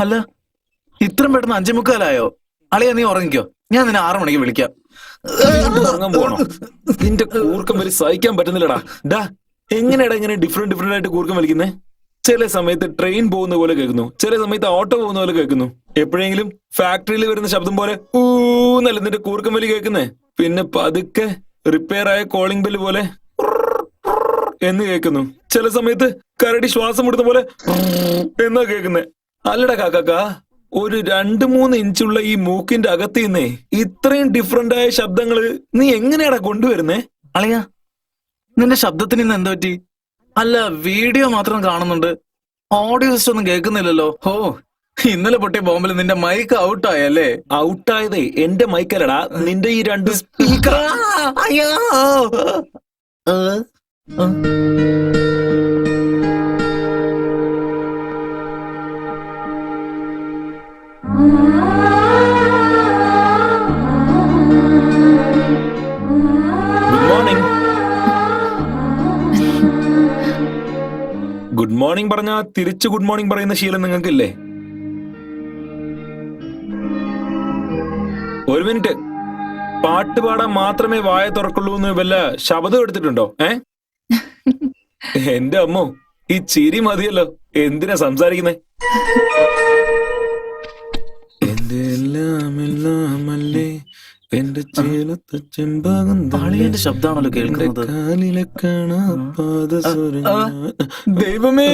അല്ല, ഇത്രയും പെട്ടെന്ന് 5:45 അളിയാ, നീ ഉറങ്ങിക്കോ. ഞാൻ നിന്നെ 6 മണിക്ക് വിളിക്കാം. ഉറങ്ങാൻ പോകണോ? നിന്റെ കൂർക്കം വലി സഹിക്കാൻ പറ്റുന്നില്ലടാ. ഡാ, എങ്ങനെയാടാ ഇങ്ങനെ ഡിഫറെന്റ് ആയിട്ട് കൂർക്കം വലിക്കുന്നേ? ചില സമയത്ത് ട്രെയിൻ പോകുന്ന പോലെ കേൾക്കുന്നു, ചില സമയത്ത് ഓട്ടോ പോകുന്ന പോലെ കേൾക്കുന്നു. എപ്പോഴെങ്കിലും ഫാക്ടറിയിൽ വരുന്ന ശബ്ദം പോലെ ഊന്നല്ല നിന്റെ കൂർക്കം വലി കേൾക്കുന്നേ. പിന്നെ പതുക്കെ റിപ്പയർ ആയ കോളിംഗ് ബെല്ല് പോലെ എന്ന് കേൾക്കുന്നു. ചില സമയത്ത് കരടി ശ്വാസം വിടുന്ന പോലെ എന്നാ കേൾക്കുന്നേ. അല്ലടാ കാക്കാ, ഒരു 2-3 ഇഞ്ചുള്ള ഈ മൂക്കിന്റെ അകത്ത് നിന്നേ ഇത്രയും ഡിഫറെന്റ് ആയ ശബ്ദങ്ങള് നീ എങ്ങനെയാടാ കൊണ്ടുവരുന്നേ? അളിയാ, നിന്റെ ശബ്ദത്തിന് ഇന്ന് എന്താ പറ്റി? അല്ല, വീഡിയോ മാത്രം കാണുന്നുണ്ട്, ഓഡിയോ സിസ്റ്റം ഒന്നും കേൾക്കുന്നില്ലല്ലോ. ഓ, ഇന്നലെ പൊട്ടിയ ബോംബിൽ നിന്റെ മൈക്ക് ഔട്ടായല്ലേ? ഔട്ടായതേ എന്റെ മൈക്കല്ലടാ, നിന്റെ ഈ 2 സ്പീക്കർ. അയ്യോ. ഗുഡ് മോർണിംഗ് പറഞ്ഞാ തിരിച്ചു ഗുഡ് മോർണിംഗ് പറയുന്ന ശീലം നിങ്ങൾക്കില്ലേ? ഒരു മിനിറ്റ്, പാട്ട് പാടാൻ മാത്രമേ വായ തുറക്കുള്ളൂ എന്ന് വല്ല ശബ്ദം എടുത്തിട്ടുണ്ടോ? എന്റെ അമ്മോ, ഈ ചിരി മതിയല്ലോ, എന്തിനാ സംസാരിക്കുന്നേ? എന്റെ എല്ലാമല്ലേ എന്റെ ചേലത്തെ ചെമ്പാകും അളിയന്റെ ശബ്ദമാണല്ലോ കേൾക്കുന്നത്. കാലിലെ ദൈവമേ,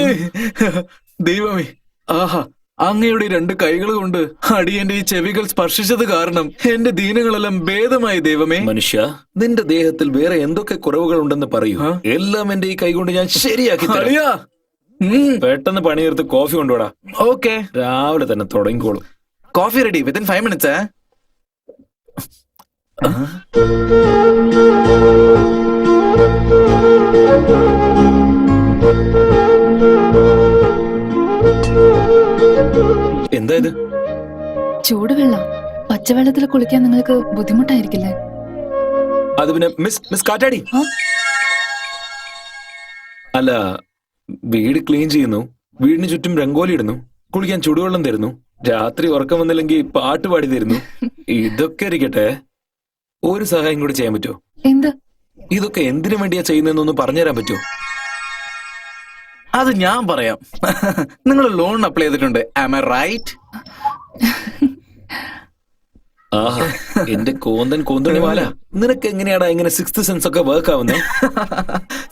ദൈവമേ, ആഹാ, അങ്ങയുടെ 2 കൈകൾ കൊണ്ട് അടിയന്റെ ഈ ചെവികൾ സ്പർശിച്ചത് കാരണം എന്റെ ദീനങ്ങളെല്ലാം ഭേദമായി. ദൈവമേ, മനുഷ്യ, നിന്റെ ദേഹത്തിൽ വേറെ എന്തൊക്കെ കുറവുകൾ ഉണ്ടെന്ന് പറയൂ. എല്ലാം എന്റെ ഈ കൈ കൊണ്ട് ഞാൻ ശരിയാക്കി തരാം. പെട്ടെന്ന് പണിയെടുത്ത് കോഫി കൊണ്ടുപോടാ. ഓക്കെ, രാവിലെ തന്നെ തുടങ്ങിക്കോളും. Coffee ready within 5 minutes. എന്താ ഇത്? ചൂടുവെള്ളം. പച്ചവെള്ളത്തിൽ കുളിക്കാൻ നിങ്ങൾക്ക് ബുദ്ധിമുട്ടായിരിക്കില്ലേ? അത് പിന്നെ മിസ് കാറ്റാടി. അല്ല, വീട് ക്ലീൻ ചെയ്യുന്നു, വീടിന് ചുറ്റും രംഗോലി ഇടുന്നു, കുളിക്കാൻ ചൂടുവെള്ളം തരുന്നു, രാത്രി ഉറക്കം വന്നില്ലെങ്കിൽ പാട്ട് പാടി തരുന്നു. ഇതൊക്കെ ഇരിക്കട്ടെ, ഒരു സഹായം കൂടി ചെയ്യാൻ പറ്റുമോ? എന്ത്? ഇതൊക്കെ എന്തിനു വേണ്ടിയാ ചെയ്യുന്നതെന്നൊന്ന് പറഞ്ഞുതരാൻ പറ്റുമോ? അത് ഞാൻ പറയാം. നിങ്ങൾ ലോൺ അപ്ലൈ ചെയ്തിട്ടുണ്ട്, ആം ഐ റൈറ്റ്? ആഹാ, എന്റെ കോന്തണി വാല, നിനക്ക് എങ്ങനെയാടാ ഇങ്ങനെ 6th സെൻസ് ഒക്കെ വർക്ക് ആവുന്നേ?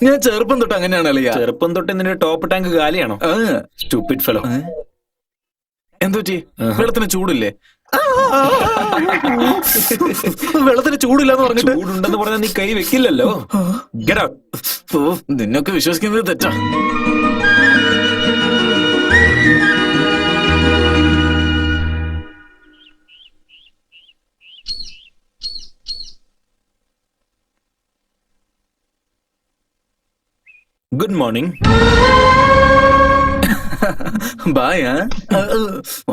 ഞാൻ ചെറുപ്പം തൊട്ട് അങ്ങനെയാണ് അളിയാ. ചെറുപ്പം തൊട്ട് നിന്റെ ടോപ്പ് ടാങ്ക് കാലിയാണോ? Stupid fellow. എന്തുപറ്റി? വെള്ളത്തിന് ചൂടില്ലേ? വെള്ളത്തിന് ചൂടില്ലെന്ന് പറഞ്ഞിട്ട് ചൂടുണ്ടെന്ന് പറഞ്ഞാൽ നീ കൈ വെക്കില്ലല്ലോ. Get out. നിന്നൊക്കെ വിശ്വസിക്കുന്നത് തെറ്റാ. Good morning. ബായ്.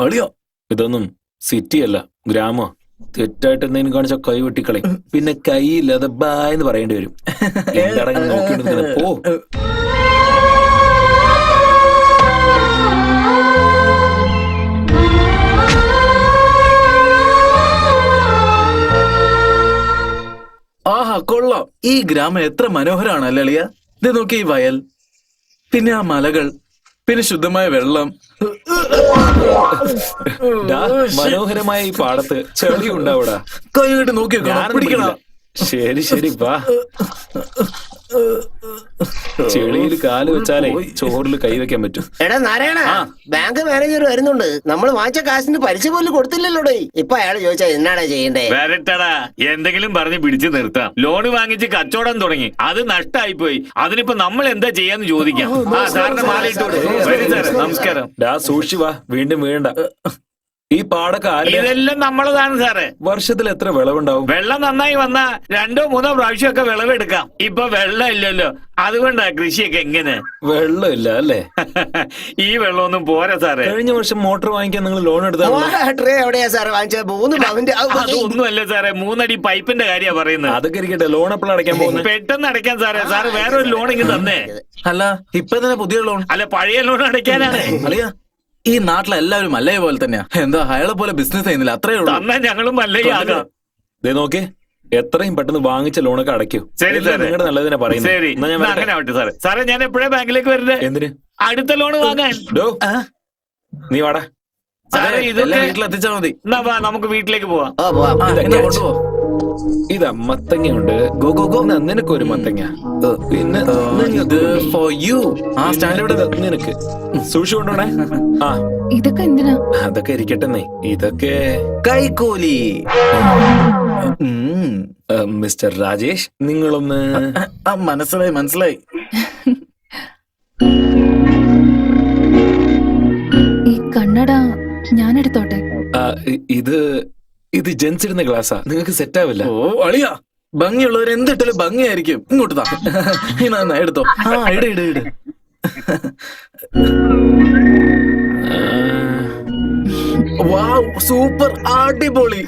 ഓടിയോ? ഇതൊന്നും സിറ്റി അല്ല, ഗ്രാമോ. തെറ്റായിട്ട് എന്തെങ്കിലും കാണിച്ച കൈ വെട്ടിക്കളയും. പിന്നെ കൈയില്ലാതെ ബായ് എന്ന് പറയേണ്ടി വരും. എന്താടാ നോക്കിയിട്ട് പോ. ആഹാ, കൊള്ളാം. ഈ ഗ്രാമം എത്ര മനോഹരമാണ് അല്ലേ അളിയ? ഇത് നോക്കി, ഈ വയൽ, പിന്നെ ആ മലകൾ, പിന്നെ ശുദ്ധമായ വെള്ളം. മനോഹരമായ ഈ പാടത്ത് ചെളി ഉണ്ടാവൂടാ. കൈ കിട്ടി നോക്കിയോ, പിടിക്കണം. ശരി വാ. ചെളിയിൽ കാല് വെച്ചാലേ ചോറിൽ കൈവയ്ക്കാൻ പറ്റും. എടാ നാരായണ, ബാങ്ക് മാനേജർ വരുന്നുണ്ട്. നമ്മൾ വാങ്ങിച്ച കാശിന് പലിശ പോലും കൊടുത്തില്ലല്ലോടേ. ഇപ്പൊ അയാൾ ചോദിച്ചാ എന്നാടാ ചെയ്യണ്ടേ? വരട്ടടാ, എന്തെങ്കിലും പറഞ്ഞ് പിടിച്ചു നിർത്താം. ലോണ് വാങ്ങിച്ച് കച്ചവടം തുടങ്ങി, അത് നഷ്ടമായി പോയി. അതിനിപ്പോ നമ്മൾ എന്താ ചെയ്യാന്ന് ചോദിക്കാം. സാറിന്റെ മാലയിട്ടോട്. നമസ്കാരം. സൂക്ഷിച്ചു വാ, വീണ്ടും വീഴണ്ട. ഈ പാടൊക്കെ ആരുടെ? ഇതെല്ലാം നമ്മളതാണ് സാറേ. വർഷത്തിൽ എത്ര വിളവുണ്ടാവും? വെള്ളം നന്നായി വന്നാ 2 3 പ്രാവശ്യമൊക്കെ വിളവെടുക്കാം. ഇപ്പൊ വെള്ളം ഇല്ലല്ലോ, അതുകൊണ്ടാ കൃഷിയൊക്കെ എങ്ങനെ. വെള്ളമില്ല അല്ലേ? ഈ വെള്ളമൊന്നും പോരാ സാറേ. കഴിഞ്ഞ വർഷം മോട്ടോർ വാങ്ങിക്കാൻ നിങ്ങൾ ലോൺ എടുത്താണോ? ട്രേ എവിടെയാ സാർ വാങ്ങിച്ചത്? 3 പവന്റെ അതൊന്നുമല്ല സാറേ, 3 അടി പൈപ്പിന്റെ കാര്യ പറയുന്നത്. അതൊക്കെ ഇരിക്കട്ടെ, ലോൺ എപ്പോഴും അടയ്ക്കാൻ പോകുന്നത്? പെട്ടെന്ന് അടയ്ക്കാൻ സാറേ. സാറ് വേറൊരു ലോൺ ഇങ്ങ് തന്നേ. അല്ല ഇപ്പൊ തന്നെ പുതിയ ലോൺ? അല്ല, പഴയ ലോൺ അടയ്ക്കാനാണ്. അളിയ ഈ നാട്ടിലെ എല്ലാവരും മല്ലയെ പോലെ തന്നെയാ. എന്താ അയാളെ പോലെ ബിസിനസ് ചെയ്യുന്നില്ല, അത്രേ ഉള്ളൂ. തന്നാ ഞങ്ങളും മല്ലയാകാം. ദേ നോക്കേ, എത്രയും പെട്ടെന്ന് വാങ്ങിച്ച ലോണൊക്കെ അടയ്ക്കൂ. ശരി എല്ലാം സാറേ. നിങ്ങളുടെ നല്ലതിനെ പറയുന്നത്. ശരി, എന്നാ ഞാൻ എന്നാ വരട്ടെ. അങ്ങനെ ആവട്ടെ സാറേ. സാറേ ഞാൻ എപ്പോഴാ ബാങ്കിലേക്ക് വരണ്ടേ? എന്തിന്? അടുത്ത ലോൺ വാങ്ങാൻ. ഡോ, ആ? നീ വാടാ. സാറേ അതെ, ഇതൊക്കെ എല്ലാം വീട്ടിലെത്തിച്ചാ മതി. എന്നാ വാ, നമുക്ക് വീട്ടിലേക്ക് പോവാം. ആ, എന്നാ കൊണ്ടുപോ. ഇതാ മത്തങ്ങയുണ്ട്. Go go go. എന്നാ നിനക്കൊരു മത്തങ്ങ. പിന്നെ ഇത് നിങ്ങൾക്ക് ഫോർ യു. ആ സ്റ്റാൻഡ് ഇവിടെ. ഇത് നിനക്ക് സൂക്ഷിച്ചു കൊണ്ടോണേ. ആ, ഇതൊക്കെ എന്തിനാ? അതൊക്കെ ഇരിക്കട്ടെന്നേ. ഇതൊക്കെ കൈക്കൂലി. മിസ്റ്റർ രാജേഷ്, നിങ്ങളൊന്ന് മനസ്സിലായി മനസ്സിലായി. ഈ കണ്ണട ഞാൻ എടുത്തോട്ടെ? ആ, ഇത് ജെൻസ് ഇടുന്ന ഗ്ലാസ്സാ, നിങ്ങൾക്ക് സെറ്റ് ആവില്ല. ഓ അളിയ, ഭംഗിയുള്ളവർ എന്തിട്ടാലും ഭംഗിയായിരിക്കും. ഇങ്ങോട്ട് താ. ഇന്നാ എടുത്തോ. ആ ഇട് ഇട് ഇട്. വാവ്, സൂപ്പർ, അടിപൊളി.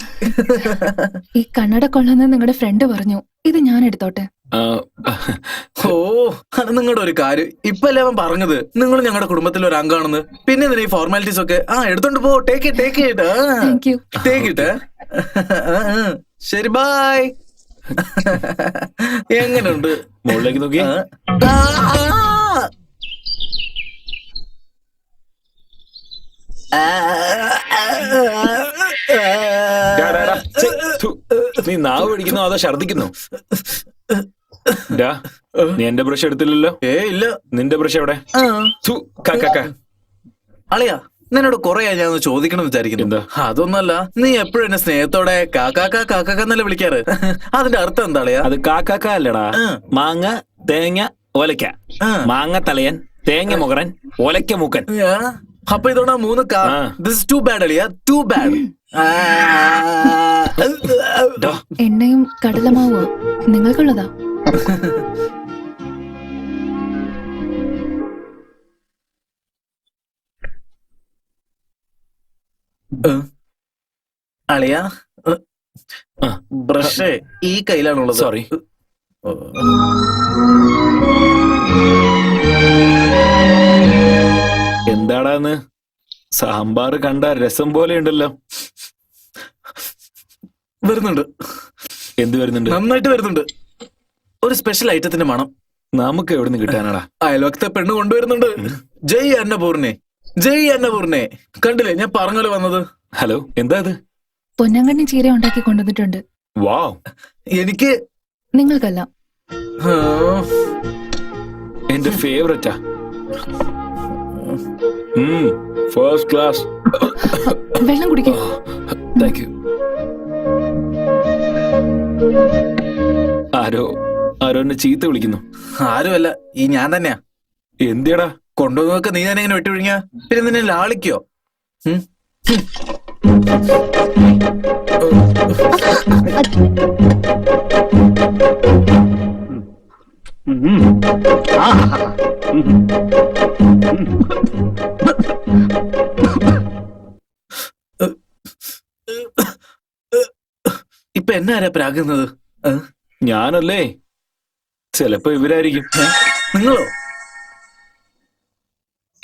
ഈ കണ്ണട കൊള്ളാന്ന് നിങ്ങളുടെ ഫ്രണ്ട് പറഞ്ഞു. ഇത് ഞാൻ എടുത്തോട്ടെ? ഓ, അത് നിങ്ങളുടെ ഒരു കാര്യം. ഇപ്പല്ലേ അവൻ പറഞ്ഞത് നിങ്ങൾ ഞങ്ങളുടെ കുടുംബത്തിലെ ഒരു അംഗമാണെന്ന്. പിന്നെ എന്തിനാ ഈ ഫോർമാലിറ്റീസ് ഒക്കെ? ആ എടുത്തോണ്ട് പോ. ടേക്ക് ഇട്ട് താങ്ക് യു. ടേക്ക് ഇട്ട്. ശരി, ബൈ. എങ്ങനെയുണ്ട്? മുകളിലേക്ക് നോക്കി. ഡാ, ഡാ, ഡാ. ഛെ, ഥു. നീ നാവ് പിടിക്കുന്നോ അതോ ഛർദിക്കുന്നോ? ഡാ, നീ എന്റെ ബ്രഷ് എടുത്തില്ലല്ലോ. ഇല്ല. നിന്റെ ബ്രഷ് എവിടെ? ഥു, അളിയാ, നിന്നോട് കൊറേ ഞാൻ ഒന്ന് ചോദിക്കണം വിചാരിക്കുന്നു. എന്താ? അതൊന്നല്ല, നീ എപ്പോഴും എന്നെ സ്നേഹത്തോടെ കാക്കാന്നല്ലേ വിളിക്കാറ്. അതിന്റെ അർത്ഥം എന്താ അളിയാ? അത് കാക്കാക്ക അല്ലടാ. മാങ്ങ തേങ്ങ ഒലക്ക. മാങ്ങ തലയൻ, തേങ്ങ മുകറൻ, ഒലക്ക മൂക്കൻ. അപ്പൊ ഇതോടാ 3 കാ. ദിസ് ഇസ് ടു ബാഡ് അളിയാ, ടു ബാഡ്. എണ്ണയും കടലമാവോ നിങ്ങൾക്കുള്ളതാ? അളിയാ, ബ്രഷ് ഈ കയ്യിലാണുള്ളത്. സോറി. എന്താടാന്ന്? സാമ്പാർ കണ്ട രസം പോലെ ഉണ്ടല്ലോ. വരുന്നുണ്ട്. എന്ത് വരുന്നുണ്ട്? നന്നായിട്ട് വരുന്നുണ്ട്. ഒരു സ്പെഷ്യൽ ഐറ്റത്തിന്റെ മണം. നമുക്ക് എവിടെ നിന്ന് കിട്ടാനാടാ? അയൽവക്കത്തെ പെണ്ണ് കൊണ്ടുവരുന്നുണ്ട്. ജയ് അന്നപൂർണെ, ജയ് അന്നപൂർണെ. കണ്ടില്ലേ ഞാൻ പറഞ്ഞല്ലോ വന്നത്. ഹലോ, എന്താ ഇത്? പൊന്നങ്കണ്ണി ചീര ഉണ്ടാക്കി കൊണ്ടുവന്നിട്ടുണ്ട്. വാവ്, എനിക്ക് നിങ്ങൾക്കല്ല. എന്റെ ഫേവറേറ്റാ. First class. വെള്ളം കുടിക്കും. Thank you. ആരോ എന്നെ ചീത്ത വിളിക്കുന്നു. ആരുമല്ല, ഈ ഞാൻ തന്നെയാ. എന്തിയടാ? കൊണ്ടുവന്നൊക്കെ നീ തന്നെ എങ്ങനെ വെട്ടിവിഴിഞ്ഞ? പിന്നെ നിന്നെ ലാളിക്കോ? ഇപ്പൊ എന്നാരാ പ്രാകുന്നത്? ഞാനല്ലേ? ചിലപ്പോ ഇവരായിരിക്കും. നിങ്ങളോ?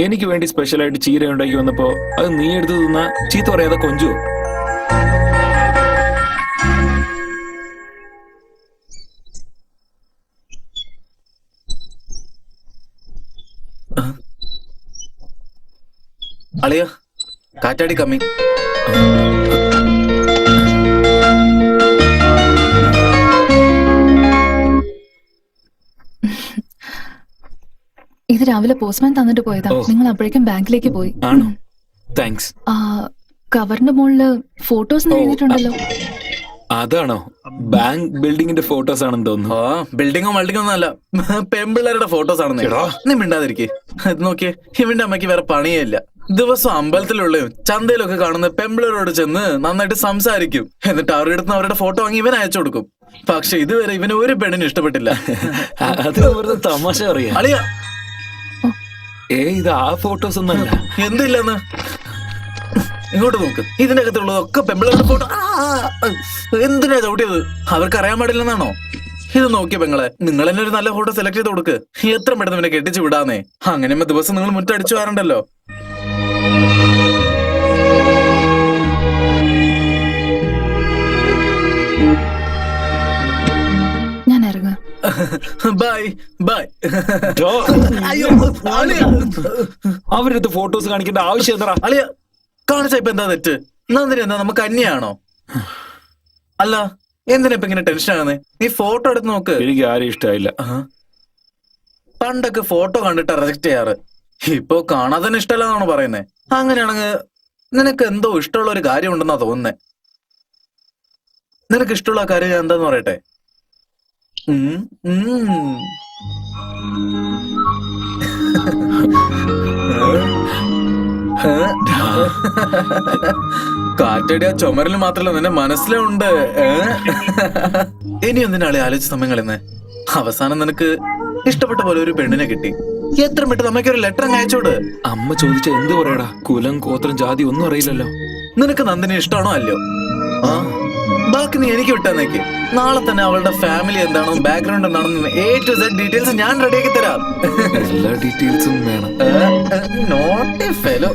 എനിക്ക് വേണ്ടി സ്പെഷ്യലായിട്ട് ചീര ഉണ്ടാക്കി വന്നപ്പോ അത് നീ എടുത്ത് തിന്നാ ചീത്ത പറയാതെ കൊഞ്ചു. അളിയ, കാറ്റാടി കമ്മി. ഇത് രാവിലെ പോസ്റ്റ്മാൻ തന്നിട്ട് പോയതാ. നിങ്ങൾ അപ്പോഴേക്കും ബാങ്കിലേക്ക് പോയി. ആണോ? താങ്ക്സ്. കവറിന്റെ മുകളില് ഫോട്ടോസ് എഴുതിയിട്ടുണ്ടല്ലോ. അതാണോ ബാങ്ക് ബിൽഡിങ്ങിന്റെ ഫോട്ടോസ് ആണെന്ന് തോന്നുന്നു. ആ ബിൽഡിങ്ങോ മൾഡിങ്ങോ ഒന്നും അല്ല, പെമ്പിള്ളേരുടെ ഫോട്ടോസ് ആണെന്ന്. എടാ. നീ മിണ്ടാതിരിക്കേ. ഇത് നോക്കിയേ, ഇവന്റെ അമ്മയ്ക്ക് വേറെ പണിയേ ഇല്ല. ദിവസം അമ്പലത്തിലുള്ളയും ചന്തയിലൊക്കെ കാണുന്ന പെമ്പിളരോട് ചെന്ന് നന്നായിട്ട് സംസാരിക്കും. എന്നിട്ട് അവരുടെ അടുത്ത് അവരുടെ ഫോട്ടോ വാങ്ങി ഇവൻ അയച്ചു കൊടുക്കും. പക്ഷെ ഇതുവരെ ഇവന് ഒരു പെണ്ണിന് ഇഷ്ടപ്പെട്ടില്ല. അത് വെറുതെ തമാശ പറയാ. അളിയ ഇത് ആ ഫോട്ടോസ് ഒന്നല്ല. എന്തില്ലെന്ന് ഇങ്ങോട്ട് നോക്ക്. ഇതിന്റെ അകത്തുള്ളതൊക്കെ പെമ്പിളരുടെ ഫോട്ടോ. എന്തിനാ ചവിട്ടിയത്? അവർക്ക് അറിയാൻ പാടില്ലെന്നാണോ? ഇത് നോക്കിയ പെങ്ങളെ, നിങ്ങൾ തന്നെ ഒരു നല്ല ഫോട്ടോ സെലക്ട് ചെയ്ത് കൊടുക്ക്. എത്ര പെട്ടെന്ന് ഇവനെ കെട്ടിച്ചു വിടാന്നേ. അങ്ങനെ ദിവസം നിങ്ങൾ മുറ്റടിച്ചു വരണ്ടല്ലോ. ഞാൻ ഇറങ്ങാം. Bye bye. ഡോ, അയ്യോ അളിയ, അവരടുത്ത് ഫോട്ടോസ് കാണിക്കേണ്ട ആവശ്യം എന്താ? അളിയ കാണിച്ച ഇപ്പൊ എന്താ തെറ്റ്? നന്ദിനി എന്താ നമുക്ക് അന്യാണോ? അല്ല എന്തിനാ ഇപ്പൊ ഇങ്ങനെ ടെൻഷൻ ആകുന്നേ? നീ ഫോട്ടോ എടുത്ത് നോക്ക്. എനിക്ക് ആരും ഇഷ്ടമായില്ല. പണ്ടൊക്കെ ഫോട്ടോ കണ്ടിട്ട് റിജക്ട് ചെയ്യാറ്, ഇപ്പൊ കാണാതെ തന്നെ ഇഷ്ടമല്ലെന്നാണോ പറയുന്നേ? അങ്ങനെയാണെങ്കിൽ നിനക്ക് എന്തോ ഇഷ്ടമുള്ള ഒരു കാര്യം ഉണ്ടെന്നാ തോന്നുന്നേ. നിനക്ക് ഇഷ്ടമുള്ള കാര്യം ഞാൻ എന്താന്ന് പറയട്ടെ? കാറ്റടിയ ചുമരിൽ മാത്രമല്ല നിന്റെ മനസ്സിലുണ്ട്. ഇനി എന്തിനാളെ ആലോചിച്ച സമയം കളയുന്നേ? അവസാനം നിനക്ക് ഇഷ്ടപ്പെട്ട പോലെ ഒരു പെണ്ണിനെ കിട്ടി. എത്ര പെട്ടെന്ന് അമ്മയ്ക്ക് ഒരു ലെറ്റർ അയച്ചോട്. അമ്മ ചോദിച്ച എന്ത് പറയടാ? കുലം ഗോത്രം ജാതി ഒന്നും അറിയില്ലല്ലോ. നിനക്ക് നന്ദിനെ ഇഷ്ടമാണോ അല്ലയോ? ആ ബാക്കി നീ എനിക്ക് വിട്ടാന്നേക്ക്. നാളെ തന്നെ അവളുടെ ഫാമിലി എന്താണെന്നും ബാക്ക്ഗ്രൗണ്ട് എന്താണെന്നും A to Z ഡീറ്റെയിൽസ് ഞാൻ റെഡിയാക്കി തരാം. എല്ലാ ഡീറ്റെയിൽസും വേണം. Not a fellow.